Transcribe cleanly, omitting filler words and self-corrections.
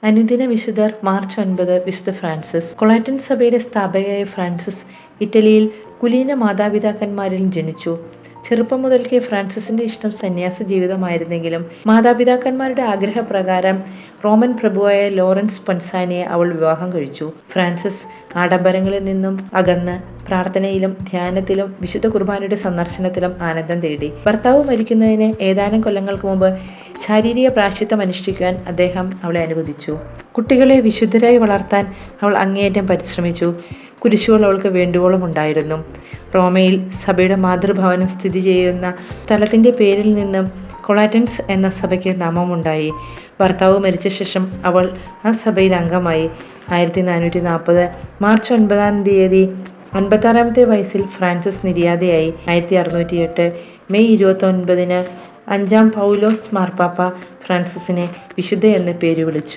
അനുദിന വിശുദ്ധർ മാർച്ച് 9 വിശുദ്ധ ഫ്രാൻസിസ്. കൊളാറ്റൻ സഭയുടെ സ്ഥാപകയായ ഫ്രാൻസിസ് ഇറ്റലിയിൽ കുലീന മാതാപിതാക്കന്മാരിൽ ജനിച്ചു. ചെറുപ്പം മുതൽക്കേ ഫ്രാൻസിസിന്റെ ഇഷ്ടം സന്യാസ ജീവിതമായിരുന്നെങ്കിലും മാതാപിതാക്കന്മാരുടെ ആഗ്രഹപ്രകാരം റോമൻ പ്രഭുവായ ലോറൻസ് പൊൻസാനിയെ അവൾ വിവാഹം കഴിച്ചു. ഫ്രാൻസിസ് ആഡംബരങ്ങളിൽ നിന്നും അകന്ന് പ്രാർത്ഥനയിലും ധ്യാനത്തിലും വിശുദ്ധ കുർബാനയുടെ സന്ദർശനത്തിലും ആനന്ദം തേടി. ഭർത്താവ് മരിക്കുന്നതിന് ഏതാനും കൊല്ലങ്ങൾക്ക് മുമ്പ് ശാരീരിക പ്രായശ്ചിത്തം അനുഷ്ഠിക്കുവാൻ അദ്ദേഹം അവളെ അനുവദിച്ചു. കുട്ടികളെ വിശുദ്ധരായി വളർത്താൻ അവൾ അങ്ങേയറ്റം പരിശ്രമിച്ചു. കുരിശുകൾ അവൾക്ക് വേണ്ടുവോളം ഉണ്ടായിരുന്നു. റോമയിൽ സഭയുടെ മാതൃഭവനം സ്ഥിതി ചെയ്യുന്ന സ്ഥലത്തിൻ്റെ പേരിൽ നിന്നും കൊളാറ്റൻസ് എന്ന സഭയ്ക്ക് നാമമുണ്ടായി. ഭർത്താവ് മരിച്ച ശേഷം അവൾ ആ സഭയിൽ അംഗമായി. 1440 മാർച്ച് 9 56-ാമത്തെ വയസ്സിൽ ഫ്രാൻസിസ് നിര്യാതയായി. 1608 മെയ് 29 5-ാം പൗലോസ് മാർപ്പാപ്പ ഫ്രാൻസിസിനെ വിശുദ്ധ എന്ന് പേര് വിളിച്ചു.